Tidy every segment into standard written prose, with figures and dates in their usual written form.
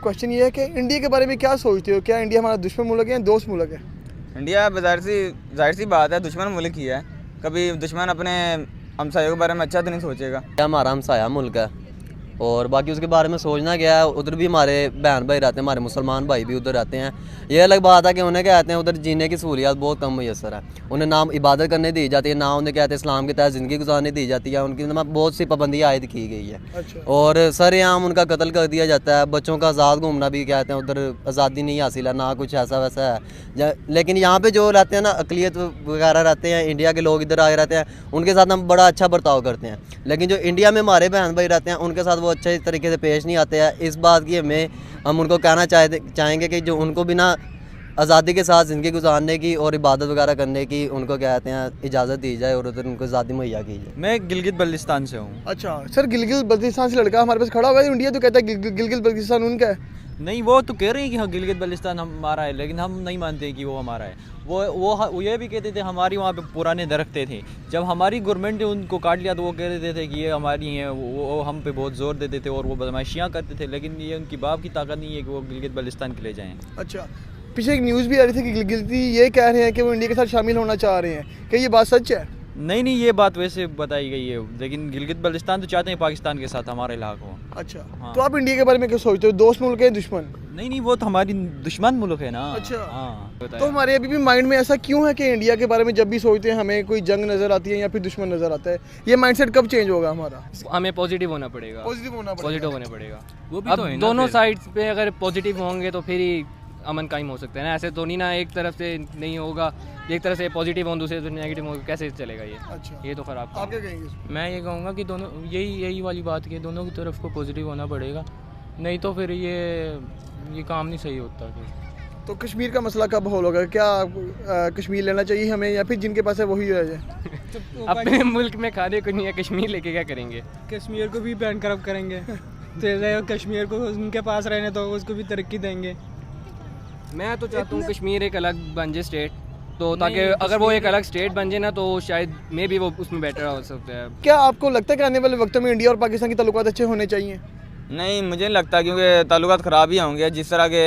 Question ये है कि इंडिया के बारे में क्या सोचते हो? क्या इंडिया हमारा दुश्मन मुल्क है या दोस्त मुल्क है? इंडिया जाहिर सी बात है दुश्मन मुल्क ही है। कभी दुश्मन अपने हमसायों के बारे में अच्छा तो नहीं सोचेगा। हमारा हमसाया मुल्क है और बाकी उसके बारे में सोचना क्या है। उधर भी हमारे बहन भाई रहते हैं, हमारे मुसलमान भाई भी उधर रहते हैं। ये अलग बात है कि उन्हें कहते हैं उधर जीने की सहूलियात बहुत कम मैसर है। उन्हें ना इबादत करने दी जाती है, ना उन्हें कहते हैं इस्लाम के तहत ज़िंदगी गुजारने दी जाती है। उनकी बहुत सी पाबंदियाँ आयद की गई है। अच्छा। और सरेआम उनका कत्ल कर दिया जाता है। बच्चों का आज़ाद घूमना भी कहते हैं उधर आज़ादी नहीं हासिल है, ना कुछ ऐसा वैसा है। लेकिन यहाँ पे जो रहते हैं ना अकलियत वगैरह रहते हैं, इंडिया के लोग इधर आए रहते हैं, उनके साथ हम बड़ा अच्छा बर्ताव करते हैं। लेकिन जो इंडिया में हमारे बहन भाई रहते हैं उनके साथ वो अच्छे तरीके से पेश नहीं आते हैं। इस बात की हम उनको कहना चाहेंगे कि जो उनको बिना आज़ादी के साथ ज़िंदगी गुजारने की और इबादत वगैरह करने की उनको कहते हैं इजाज़त दी जाए और उधर उनको आज़ादी मुहैया की जाए। मैं गिलगित बल्तिस्तान से हूँ। अच्छा सर, गिलगित बल्तिस्तान से लड़का हमारे पास खड़ा हुआ है। इंडिया तो कहता है गिलगित बल्तिस्तान उनका है। नहीं, वो तो कह रहे हैं कि हाँ गिलगित बल्तिस्तान हमारा है, लेकिन हम नहीं मानते कि वो हमारा है। वो ये भी कहते थे हमारी वहाँ पे पुराने दरख्तें थे, जब हमारी गवर्नमेंट ने उनको काट लिया तो वो कह रहे थे कि ये हमारी हैं। वो हम पे बहुत ज़ोर देते थे और वो बदमाशियाँ करते थे, लेकिन ये उनकी बाप की ताकत नहीं है कि वो गिलगित बल्तिस्तान के ले जाएँ। अच्छा, पीछे एक न्यूज़ भी आ रही थी कि गिलगिती ये कह रहे हैं कि वो इंडिया के साथ शामिल होना चाह रहे हैं। क्या ये बात सच है? नहीं, ये बात वैसे बताई गई है, लेकिन गिलगित बल्तिस्तान तो चाहते हैं पाकिस्तान के साथ हमारा इलाका हो। अच्छा। हाँ। तो आप इंडिया के बारे में क्या सोचते हो? दोस्त मुल्क है दुश्मन? नहीं, वो तो हमारी दुश्मन मुल्क है ना। अच्छा। हाँ, तो हमारे अभी भी माइंड में ऐसा क्यों है कि इंडिया के बारे में जब भी सोचते हैं हमें कोई जंग नज़र आती है या फिर दुश्मन नज़र आता है? ये माइंडसेट कब चेंज होगा हमारा? हमें पॉजिटिव होना पड़ेगा। पॉजिटिव होना पॉजिटिव होने पड़ेगा। वो भी अब तो है ना दोनों फिर। साइड्स पे अगर पॉजिटिव होंगे तो फिर ही अमन कायम हो सकता है ना। ऐसे तो नहीं ना, एक तरफ से नहीं होगा, एक तरफ से पॉजिटिव हो दूसरे से नेगेटिव हो, कैसे चलेगा ये? अच्छा, ये तो खराब आप क्या कहेंगे? मैं ये कहूँगा कि दोनों यही वाली बात की दोनों की तरफ को पॉजिटिव होना पड़ेगा, नहीं तो फिर ये काम नहीं सही होता। फिर तो कश्मीर का मसला कब हल होगा? क्या कश्मीर लेना चाहिए हमें या फिर जिनके पास है वही रह जाए? अपने मुल्क में खाने को नहीं है, कश्मीर लेके क्या करेंगे? कश्मीर को भी बैन करप करेंगे तो कश्मीर को उनके पास रहने तो उसको भी तरक्की देंगे। मैं तो चाहता हूँ कश्मीर एक अलग बन जाए स्टेट, तो ताकि अगर वो एक अलग स्टेट बन जाए ना तो शायद मे भी वो उसमें बेटर हो सकता है। क्या आपको लगता है कि आने वाले वक्तों में इंडिया और पाकिस्तान के ताल्लुकात अच्छे होने चाहिए? नहीं, मुझे नहीं लगता, क्योंकि ताल्लुकात ख़राब ही होंगे। जिस तरह के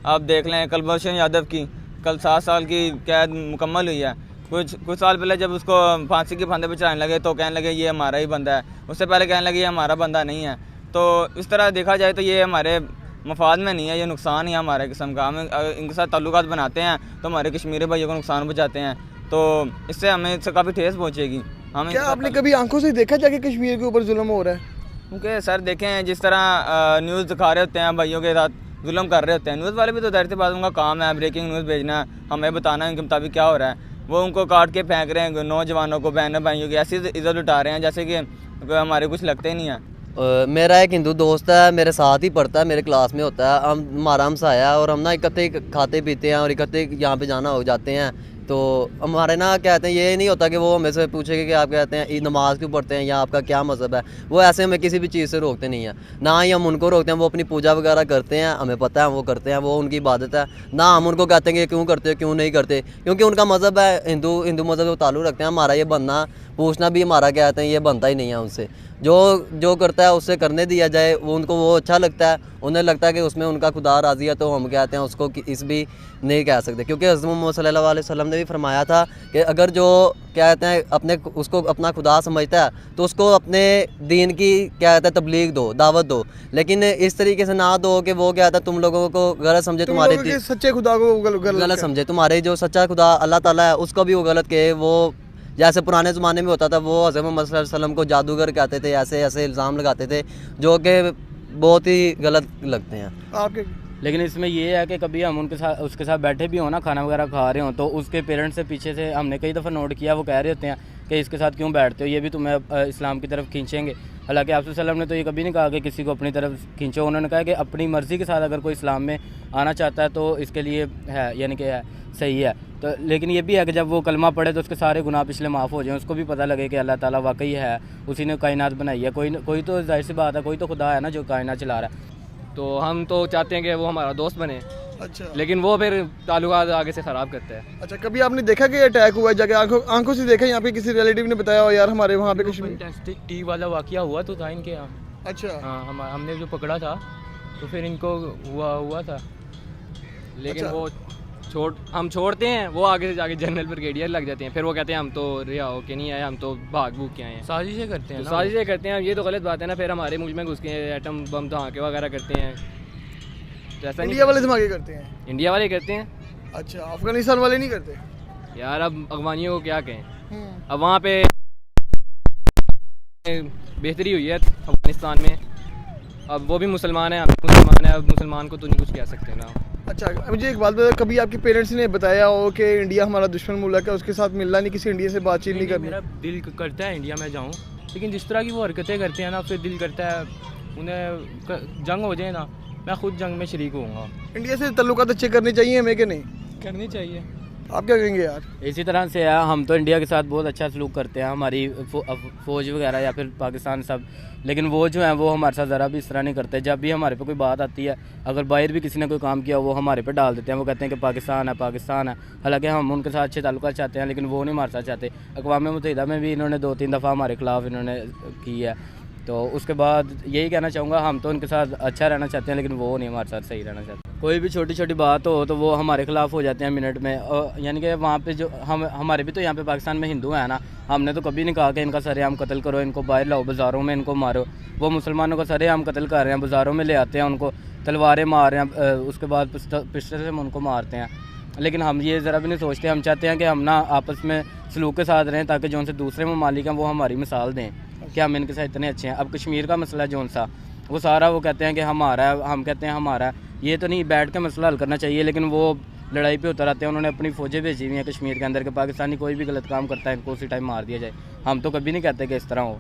आप देख लें कुलभूषण यादव की कल 7 साल की कैद मुकम्मल हुई है। कुछ साल पहले जब उसको फांसी के फंदे पर चढ़ाने लगे तो कहने लगे ये हमारा ही बंदा है, उससे पहले कहने लगे ये हमारा बंदा नहीं है। तो इस तरह देखा जाए तो ये हमारे मफाद में नहीं है, ये नुकसान ही है हमारे किस्म का। हम इनके साथ ताल्लुकात बनाते हैं तो हमारे कश्मीरी भाइयों को नुकसान पहुँचाते हैं, तो इससे हमें इससे काफ़ी ठेस पहुँचेगी। हमें क्या आपने कभी आंखों से देखा जाके कश्मीर के ऊपर जुल्म हो रहा है? क्योंकि सर देखें, जिस तरह न्यूज़ दिखा रहे होते हैं, भाइयों के साथ जुल्म कर रहे होते हैं, न्यूज़ वाले भी तो जाहिर सी बात उनका काम है ब्रेकिंग न्यूज़ भेजना है, हमें बताना है उनके मुताबिक क्या हो रहा है। वो उनको काट के फेंक रहे हैं, नौजवानों को, बहनों भाइयों की ऐसी इज्जत उठा रहे हैं जैसे कि हमारे कुछ लगते ही नहीं है। मेरा एक हिंदू दोस्त है, मेरे साथ ही पढ़ता है, मेरे क्लास में होता है। हमारा हमसाया है और हम ना इकट्ठे खाते पीते हैं और इकट्ठे यहाँ पे जाना हो जाते हैं। तो हमारे ना कहते हैं, ये नहीं होता कि वो हमें से पूछेंगे कि आप कहते हैं नमाज क्यों पढ़ते हैं या आपका क्या मज़हब है। वो ऐसे हमें किसी भी चीज़ से रोकते नहीं हैं, ना ही हम उनको रोकते हैं। वो अपनी पूजा वगैरह करते हैं, हमें पता है वो करते हैं, वो उनकी इबादत है। ना हम उनको कहते हैं कि क्यों करते हो क्यों नहीं करते, क्योंकि उनका मज़हब है, हिंदू मज़हब से ताल्लुक़ रखते हैं। हमारा ये बनना पूछना भी हमारा कहते हैं ये बनता ही नहीं है उनसे। जो करता है उससे करने दिया जाए, वो उनको वो अच्छा लगता है, उन्हें लगता है कि उसमें उनका खुदा राज़ी है, तो हम कहते हैं उसको इस भी नहीं कह सकते। क्योंकि हज़रत मोहम्मद सल्लल्लाहु अलैहि वसल्लम ने भी फरमाया था कि अगर जो कहते हैं उसको अपना खुदा समझता है तो उसको अपने दीन की क्या कहते हैं तबलीग दो, दावत दो, लेकिन इस तरीके से ना दो कि वो क्या कहता है तुम लोगों को गलत समझे, तुम्हारे सच्चे खुदा को गलत समझे, तुम्हारे जो सच्चा खुदा अल्लाह ताला है उसको भी वो गलत कहे। वो जैसे पुराने ज़माने में होता था, वो हज़रत मोहम्मद सल्लल्लाहु अलैहि वसल्लम को जादूगर कहते थे, ऐसे इल्ज़ाम लगाते थे जो कि बहुत ही गलत लगते हैं आपके। लेकिन इसमें ये है कि कभी हम उसके साथ बैठे भी हों ना, खाना वगैरह खा रहे हों, तो उसके पेरेंट्स से पीछे से हमने कई दफ़ा नोट किया, वो कह रहे होते हैं कि इसके साथ क्यों बैठते हो, ये भी तुम्हें इस्लाम की तरफ खींचेंगे। हालांकि आप सल्लल्लाहु अलैहि वसल्लम ने तो ये कभी नहीं कहा कि किसी को अपनी तरफ खींचो। उन्होंने कहा कि अपनी मर्ज़ी के साथ अगर कोई इस्लाम में आना चाहता है तो इसके लिए है, यानी कि है सही है। तो लेकिन ये भी है कि जब वो कलमा पढ़े तो उसके सारे गुनाह पिछले माफ़ हो जाएं, उसको भी पता लगे कि अल्लाह ताला वाकई है, उसी ने कायनात बनाई है। कोई तो जाहिर सी बात है, कोई तो खुदा है ना जो कायनात चला रहा है। तो हम तो चाहते हैं कि वो हमारा दोस्त बने। अच्छा। लेकिन वो फिर ताल्लुकात आगे से ख़राब करते हैं। अच्छा, कभी आपने देखा कि अटैक हुआ है जाके आंखों से देखा? यहाँ पे किसी रिलेटिव ने बताया हो यार हमारे वहाँ पे कश्मीर टी वाला वाकया हुआ तो था इनके यहाँ। अच्छा। हाँ, हमने जो पकड़ा था तो फिर इनको हुआ था, लेकिन अच्छा। वो हम छोड़ते हैं, वो आगे से जाके जनरल ब्रिगेडियर लग जाते हैं, फिर वो कहते हैं हम तो रिहा होके नहीं आए, हम तो भाग भूग के आए हैं। साजिशें करते हैं, साजिशें करते हैं, ये तो गलत बात है ना। फिर हमारे मुल्क में घुस के एटम बम धमाके वगैरह करते हैं, तो ऐसा इंडिया वाले धमाके करते हैं? इंडिया वाले करते हैं अच्छा, अफगानिस्तान वाले नहीं करते? यार। अब अफगानियों को क्या कहें, अब वहाँ पे बेहतरी हुई है अफगानिस्तान में, अब वो भी मुसलमान है, हम भी मुसलमान है, अब मुसलमान को तो नहीं कुछ कह सकते ना। अच्छा, मुझे एक बात बताओ, कभी आपके पेरेंट्स ने बताया हो कि इंडिया हमारा दुश्मन मुल्क है, उसके साथ मिलना नहीं, किसी इंडिया से बातचीत नहीं करनी? मेरा दिल करता है इंडिया में जाऊँ, लेकिन जिस तरह की वो हरकतें करते हैं ना, फिर दिल करता है उन्हें जंग हो जाए ना, मैं खुद जंग में शरीक होऊंगा। इंडिया से ताल्लुकात अच्छे करने चाहिए हमें कि नहीं? करनी चाहिए। आप क्या कहेंगे यार? इसी तरह से है, हम तो इंडिया के साथ बहुत अच्छा सलूक करते हैं, हमारी फ़ौज वगैरह या फिर पाकिस्तान सब, लेकिन वो जो है वो हमारे साथ ज़रा भी इस तरह नहीं करते। जब भी हमारे पे कोई बात आती है, अगर बाहर भी किसी ने कोई काम किया वो हमारे पे डाल देते हैं, वो कहते हैं कि पाकिस्तान है पाकिस्तान है। हालांकि हम उनके साथ अच्छे ताल्लुकात चाहते हैं, लेकिन वो नहीं हमारे साथ चाहते। अक़वाम मुत्तहिदा में भी इन्होंने 2-3 दफ़ा हमारे ख़िलाफ़ इन्होंने की है, तो उसके बाद यही कहना चाहूँगा, हम तो उनके साथ अच्छा रहना चाहते हैं, लेकिन वो नहीं हमारे साथ सही रहना चाहते। कोई भी छोटी छोटी बात हो तो वो हमारे ख़िलाफ़ हो जाते हैं मिनट में। और यानी कि वहाँ पे जो हमारे भी तो यहाँ पे पाकिस्तान में हिंदू हैं ना, हमने तो कभी नहीं कहा कि इनका सरेआम कत्ल करो, इनको बाहर लाओ, बाज़ारों में इनको मारो। वो मुसलमानों का सरेआम कत्ल कर रहे हैं, बाज़ारों में ले आते हैं उनको, तलवारें मार रहे हैं, उसके बाद पिस्टल से हम उनको मारते हैं। लेकिन हम ये ज़रा भी नहीं सोचते, हम चाहते हैं कि हम ना आपस में सलूक के साथ रहें, ताकि जो उनसे दूसरे ममालिक हैं वो हमारी मिसाल दें कि हम इनके साथ इतने अच्छे हैं। अब कश्मीर का मसला जो सा वो सारा वो कहते हैं कि हमारा है, हम कहते हैं हमारा है। ये तो नहीं, बैठ के मसला हल करना चाहिए, लेकिन वो लड़ाई पे उतर आते हैं। उन्होंने अपनी फ़ौजें भेजी हुई हैं कश्मीर के अंदर के पाकिस्तानी कोई भी गलत काम करता है इनको उसी टाइम मार दिया जाए। हम तो कभी नहीं कहते कि इस तरह हो।